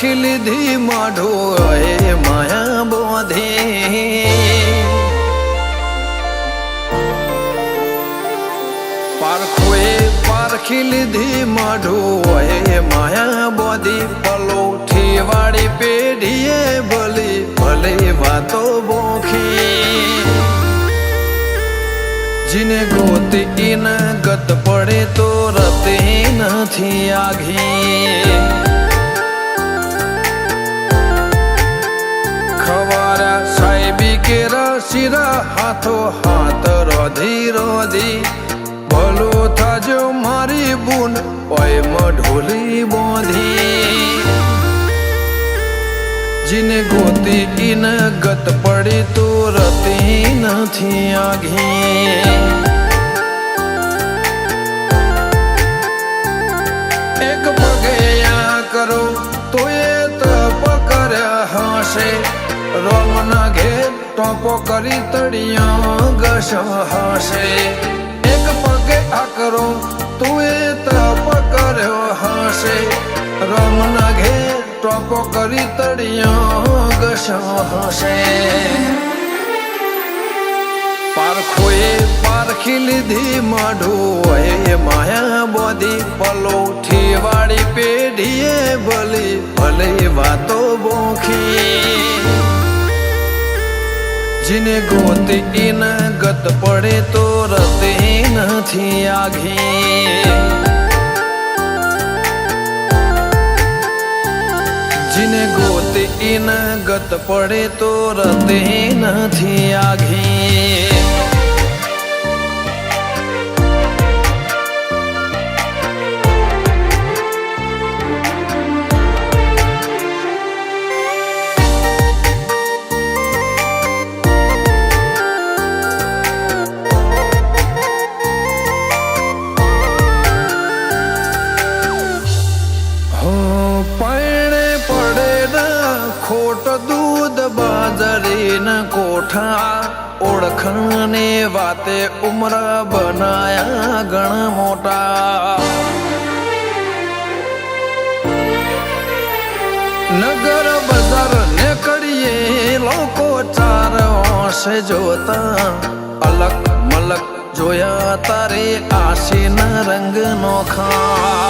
પારખી લીધી માઢો એ માયા બોધે પારખોએ પારખી લીધી માઢો એ માયા બોધી પલોઠી વાળી પેઢીએ ભલી ભલે વાતો બોખી જીને ગોતી ઈન ગત પડે તો રતે નથી આઘી ખવારા સાહેબી કેરા શિરા હાથો હાથ રોધી રોધી ભલો થાજો મારી બુન ઓય મઢોલી બોધી જીને ગોતી ઈન ગત પડી તો રતી નથી આઘી એક પગે આ કરો તો એ તપ કર્યા હશે રોમના ઘેર ટોપો કરી તળિયા ઘસ હશે એક પગે આ કરો તું એ તપ કર્યો હશે રોમના ઘેર ટોપો કરી તળિયા ઘસ હશે પારખોએ પારખી લીધી માઢો એ માયા બોધી પલોઠી વાળી પેઢીએ ભલી ભલે વાતો બોખી જીને ગોતી ઈન ગત પડે તો રતે નથી આઘી જીને ગોતી ઈન ગત પડે તો રતે નથી આઘી ખોટ દૂધ બાજરીના કોઠા ઓળખને વાતે ઉમરા બનાયા ઘણા મોટા નગર બજાર નીકળીએ લોકો ચાર ઓશે જોતા અલગ મલક જોયા તારે આશીના રંગ નોખા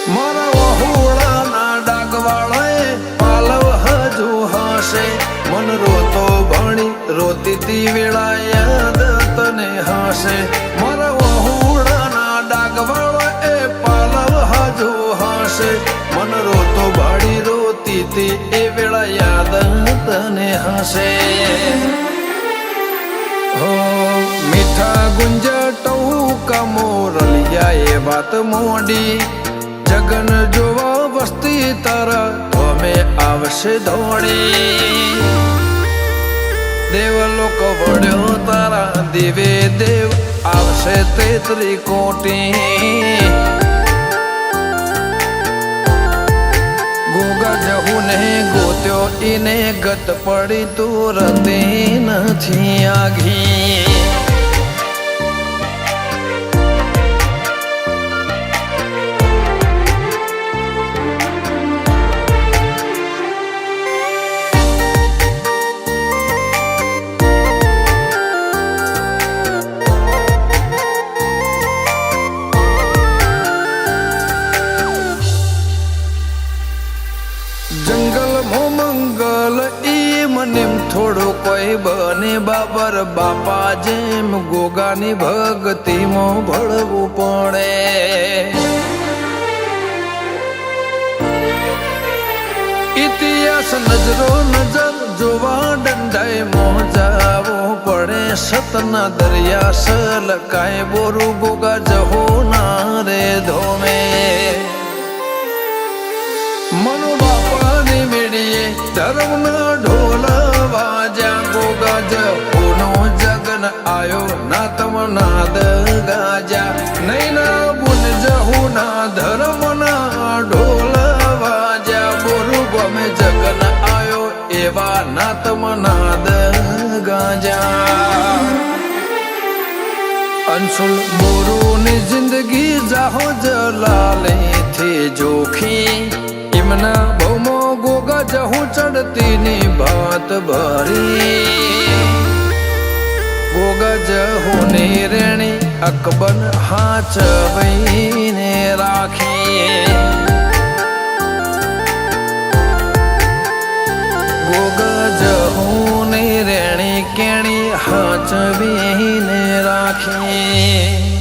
મારા વહુળાના ડાગવાળાએ પાલવ હજુ હશે મન રોતો ભણી રોતી તી વેળા યાદ તને હશે મારા વહુળાના ડાગવાળાએ પાલવ હજુ હશે મન રોતો ભાડી રોતી તી એ વેળા યાદ તને હશે હો મીઠા ગુંજા ટહુકા મોરલિયા એ વાત મોડી જગન જોવા વસ્તી તારા અમે આવશે દોડી દેવલોક વડ્યો તારા દેવે દેવ આવશે તેત્રી કોટી ગોગા જહુને ગોત્યો ઈને ગત પડી તું રતે નથી આઘી થોડો કોઈ બને બાબર બાપા જેમ ગોગાની ભક્તિમાં ભળવું પડે ઇતિહાસ નજરો નજર જોવા દંડાય મોજાવો પડે સતના દરિયા સલકાય બોરું ગોગા જહો ના રે ધોમે મનો બાપાની મેળીએ ધર્મના ઢોલા વાજા ગોગા જહુનો જગન આયો ના તમનાદ ગાજા નૈના બુન જહુના ધર્મના ઢોલા વાજા બોરુ ગમે જગન આયો એવા ના તમનાદ ગાજા અંશુલ બોરુની જિંદગી જાહો જલાલે થી જોખી એમના બહુમો ગોગા જહું ચડતી ની ભાત ભરી ગોગા જહું ને રેણી અકબર હાચવીને રાખીએ ગોગા જહું ને રેણી કેણી હાચવીને રાખીએ